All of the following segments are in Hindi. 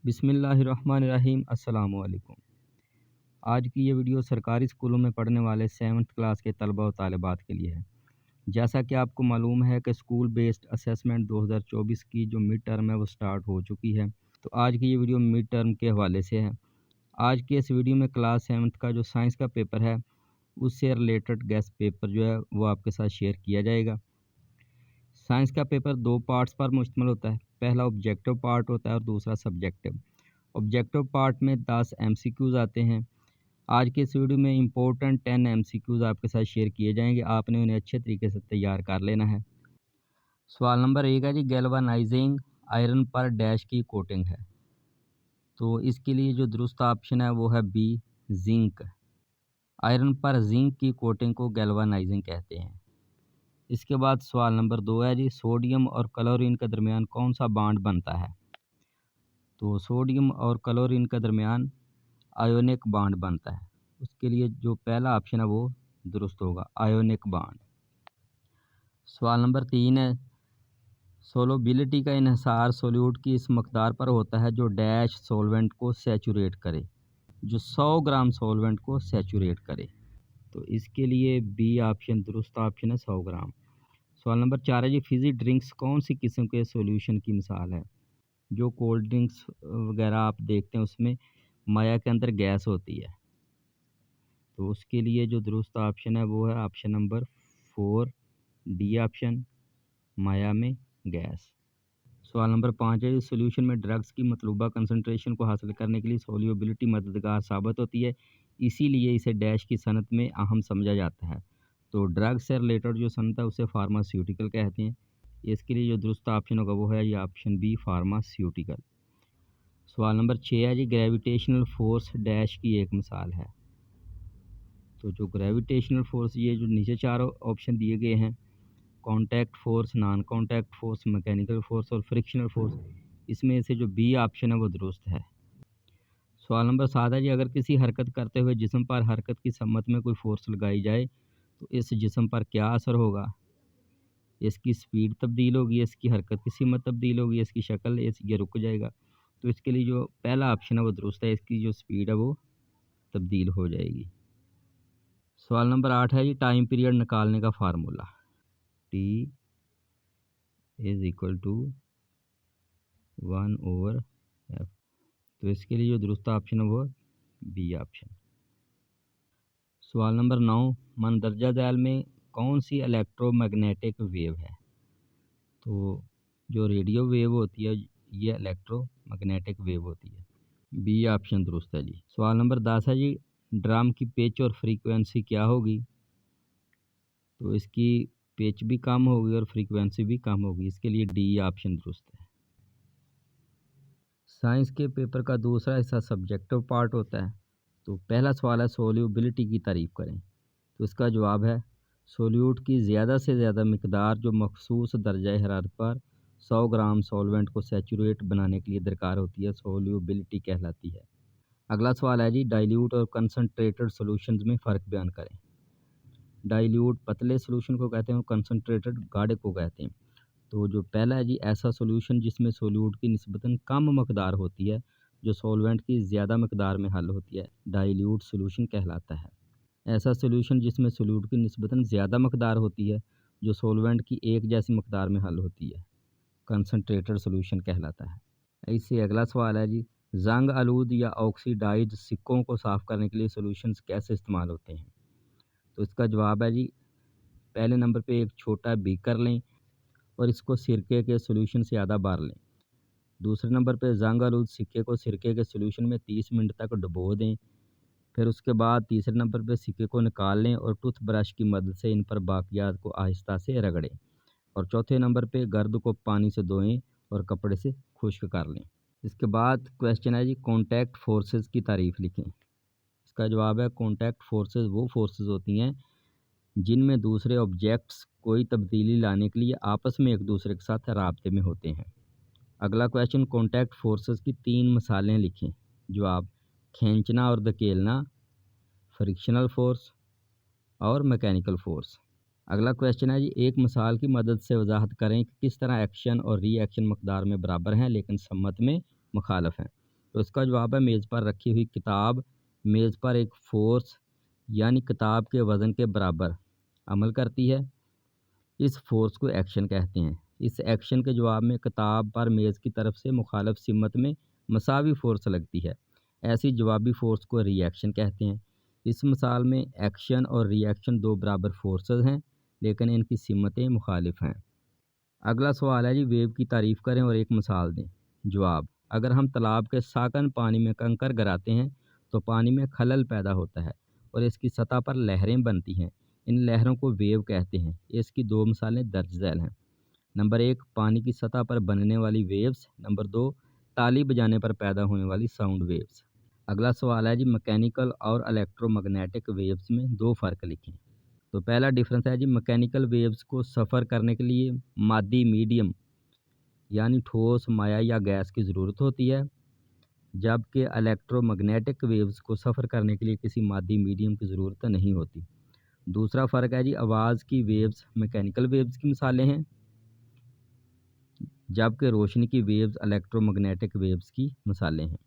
बिस्मिल्लाहिर्रहमानिर्रहीम अस्सलाम वालेकुम। आज की ये वीडियो सरकारी स्कूलों में पढ़ने वाले 7th क्लास के तलबा और तालिबात के लिए है। जैसा कि आपको मालूम है कि स्कूल बेस्ड असेसमेंट 2024 की जो मिड टर्म है वो स्टार्ट हो चुकी है। तो आज की ये वीडियो मिड टर्म के हवाले से है। आज की इस वीडियो में क्लास 7th का जो साइंस का पेपर है उससे रिलेटेड गेस्ट पेपर जो है वो आपके साथ शेयर किया जाएगा। साइंस का पेपर 2 पार्ट्स पर मुश्तमिल होता है। पहला ऑब्जेक्टिव पार्ट होता है और दूसरा सब्जेक्टिव। ऑब्जेक्टिव पार्ट में 10 एमसीक्यूज़ आते हैं। आज के इस वीडियो में इम्पोर्टेंट 10 एमसीक्यूज़ आपके साथ शेयर किए जाएंगे। आपने उन्हें अच्छे तरीके से तैयार कर लेना है। सवाल नंबर 1 है जी, गैल्वानाइजिंग आयरन पर डैश की कोटिंग है। तो इसके लिए जो दुरुस्त ऑप्शन है वो है बी, जिंक। आयरन पर जिंक की कोटिंग को गैल्वानाइजिंग कहते हैं। इसके बाद सवाल नंबर 2 है जी, सोडियम और क्लोरीन के दरमियान कौन सा बॉन्ड बनता है। तो सोडियम और क्लोरीन के दरमियान आयोनिक बॉन्ड बनता है। उसके लिए जो पहला ऑप्शन है वो दुरुस्त होगा, आयोनिक बॉन्ड। सवाल नंबर 3 है, सोलबिलिटी का इन्हिसार सोल्यूट की इस मकदार पर होता है जो डैश सॉल्वेंट को सैचुरेट करे, जो 100 ग्राम सॉल्वेंट को सैचुरेट करे। तो इसके लिए बी ऑप्शन दुरुस्त ऑप्शन है, 100 ग्राम। सवाल नंबर 4 है जी, फिजी ड्रिंक्स कौन सी किस्म के सॉल्यूशन की मिसाल है। जो कोल्ड ड्रिंक्स वगैरह आप देखते हैं उसमें माया के अंदर गैस होती है। तो उसके लिए जो दुरुस्त ऑप्शन है वो है ऑप्शन नंबर 4, डी ऑप्शन, माया में गैस। सवाल नंबर 5 है, सॉल्यूशन में ड्रग्स की मतलूबा कंसंट्रेशन को हासिल करने के लिए सोल्यूबिलिटी मददगार साबित होती है, इसीलिए इसे डैश की सनत में अहम समझा जाता है। तो ड्रग्स से रिलेटेड जो सनत है उसे फार्मास्यूटिकल कहते हैं। इसके लिए जो दुरुस्त ऑप्शन होगा वो है ये ऑप्शन बी, फार्मास्यूटिकल। सवाल नंबर 6 है जी, ग्रेविटेशनल फोर्स डैश की एक मिसाल है। तो जो ग्रेविटेशनल फोर्स, ये जो नीचे 4 ऑप्शन दिए गए हैं, contact force, non contact force, mechanical force और फ्रिक्शनल फोर्स, इसमें से जो बी ऑप्शन है वो दुरुस्त है। सवाल नंबर 7 है जी, अगर किसी हरकत करते हुए जिस्म पर हरकत की सम्मत में कोई फोर्स लगाई जाए तो इस जिस्म पर क्या असर होगा। इसकी स्पीड तब्दील होगी, इसकी हरकत की सिमत तब्दील होगी, इसकी शक्ल, ये रुक जाएगा। तो इसके लिए जो पहला ऑप्शन है वो दुरुस्त है, इसकी जो स्पीड है वो तब्दील हो जाएगी। सवाल नंबर 8 है जी, टाइम पीरियड निकालने का formula. T is equal to 1/f। तो इसके लिए जो दुरुस्त ऑप्शन है वो बी ऑप्शन। सवाल नंबर 9, मंदरजा ज़ैल में कौन सी इलेक्ट्रोमैग्नेटिक वेव है। तो जो रेडियो वेव होती है ये इलेक्ट्रोमैग्नेटिक वेव होती है। बी ऑप्शन दुरुस्त है जी। सवाल नंबर 10 है जी, ड्रम की पिच और फ्रीक्वेंसी क्या होगी। तो इसकी पिच भी कम होगी और फ्रीक्वेंसी भी कम होगी। इसके लिए डी ऑप्शन दुरुस्त है। साइंस के पेपर का दूसरा हिस्सा सब्जेक्टिव पार्ट होता है। तो पहला सवाल है, सोल्यूबिलिटी की तारीफ़ करें। तो इसका जवाब है, सोल्यूट की ज़्यादा से ज़्यादा मिकदार जो मखसूस दर्जा हरारत पर 100 ग्राम सॉल्वेंट को सैचुरेट बनाने के लिए दरकार होती है, सोल्यूबिलिटी कहलाती है। अगला सवाल है जी, डाइल्यूट और कंसनट्रेटेड सॉल्यूशंस में फ़र्क बयान करें। डाइल्यूट पतले सॉल्यूशन को कहते हैं और कंसनट्रेटेड गाढ़े को कहते हैं। तो जो पहला है जी, ऐसा सॉल्यूशन जिसमें सोल्यूट की निस्बतन कम मकदार होती है जो सॉल्वेंट की ज़्यादा मकदार में हल होती है, डाइल्यूट सॉल्यूशन कहलाता है। ऐसा सॉल्यूशन जिसमें सोल्यूट की निस्बतन ज़्यादा मकदार होती है जो सॉल्वेंट की एक जैसी मकदार में हल होती है, कंसनट्रेटेड सॉल्यूशन कहलाता है। इससे अगला सवाल है जी, जंग आलूद या ऑक्सीडाइज सिक्कों को साफ़ करने के लिए सॉल्यूशंस कैसे इस्तेमाल होते हैं। तो इसका जवाब है जी, पहले नंबर पे एक छोटा बीकर लें और इसको सिरके के सॉल्यूशन से आधा बार लें। दूसरे नंबर पे जंग आलूद सिक्के को सिरके के सॉल्यूशन में 30 मिनट तक डुबो दें। फिर उसके बाद तीसरे नंबर पे सिक्के को निकाल लें और टूथ ब्रश की मदद से इन पर बाकियात को आहिस्ता से रगड़ें। और चौथे नंबर पे गर्द को पानी से धोएं और कपड़े से खुश्क कर लें। इसके बाद क्वेश्चन है जी, कॉन्टैक्ट फोर्सेस की तारीफ़ लिखें। इसका जवाब है, कॉन्टैक्ट फोर्सेस वो फोर्सेस होती हैं जिनमें दूसरे ऑब्जेक्ट्स कोई तब्दीली लाने के लिए आपस में एक दूसरे के साथ राब्ते में होते हैं। अगला क्वेश्चन, कॉन्टैक्ट फोर्सेस की 3 मिसालें लिखें। जवाब, खींचना और धकेलना, फ्रिक्शनल फोर्स और मैकेनिकल फोर्स। अगला क्वेश्चन है जी, एक मिसाल की मदद से वजाहत करें कि किस तरह एक्शन और रिएक्शन मकदार में बराबर हैं लेकिन सम्मत में मुखालफ हैं। तो इसका जवाब है मेज़ पर रखी हुई किताब मेज़ पर एक फोर्स यानी किताब के वज़न के बराबर अमल करती है। इस फोर्स को एक्शन कहते हैं। इस एक्शन के जवाब में किताब पर मेज़ की तरफ से मुखालिफ सिमत में मसावी फोर्स लगती है। ऐसी जवाबी फोर्स को रिएक्शन कहते हैं। इस मिसाल में एक्शन और रिएक्शन दो बराबर फोर्सेस हैं, लेकिन इनकी सिमतें मुखालिफ हैं। अगला सवाल है जी, वेव की तारीफ़ करें और एक मिसाल दें। जवाब, अगर हम तालाब के साकन पानी में कंकर गिराते हैं तो पानी में खलल पैदा होता है और इसकी सतह पर लहरें बनती हैं। इन लहरों को वेव कहते हैं। इसकी दो मिसालें दर्ज झैल हैं। नंबर 1, पानी की सतह पर बनने वाली वेव्स। नंबर 2, ताली बजाने पर पैदा होने वाली साउंड वेव्स। अगला सवाल है जी, मैकेनिकल और इलेक्ट्रोमैग्नेटिक वेव्स में दो फ़र्क लिखें। तो पहला डिफरेंस है जी, मैकेनिकल वेव्स को सफ़र करने के लिए मादी मीडियम यानी ठोस, माया या गैस की ज़रूरत होती है, जबकि इलेक्ट्रोमैग्नेटिक वेव्स को सफ़र करने के लिए किसी मादी मीडियम की ज़रूरत नहीं होती। दूसरा फ़र्क है जी, आवाज़ की वेव्स मैकेनिकल वेव्स की मिसालें हैं, जबकि रोशनी की वेव्स इलेक्ट्रोमैग्नेटिक वेव्स की मिसालें हैं।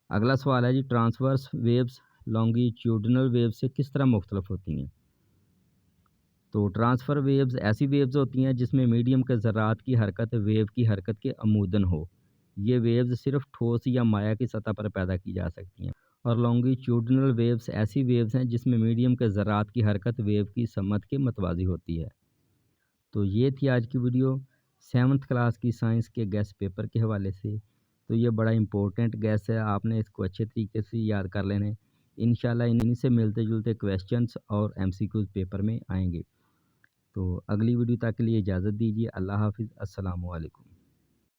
अगला सवाल है जी, ट्रांसवर्स वेव्स लॉन्गिट्यूडिनल वेव्स से किस तरह मुख्तलिफ होती हैं। तो ट्रांसफ़र वेव्स ऐसी वेव्स होती हैं जिसमें मीडियम के ज़रात की हरकत वेव की हरकत के अमूदन हो। ये वेव्स सिर्फ ठोस या माया की सतह पर पैदा की जा सकती हैं। और लॉन्गिट्यूडिनल वेव्स ऐसी वेव्स हैं जिसमें मीडियम के ज़रात की हरकत वेव की समत के मतवाज़ी होती है। तो ये थी आज की वीडियो 7th क्लास की साइंस के गेस पेपर के हवाले से। तो ये बड़ा इम्पोर्टेंट गेस है, आपने इसको अच्छे तरीके से याद कर लेना है। इंशाल्लाह इन्हीं से मिलते जुलते क्वेश्चंस और एमसीक्यूज़ पेपर में आएंगे। तो अगली वीडियो तक के लिए इजाज़त दीजिए। अल्लाह हाफ़िज़। अस्सलामु अलैकुम।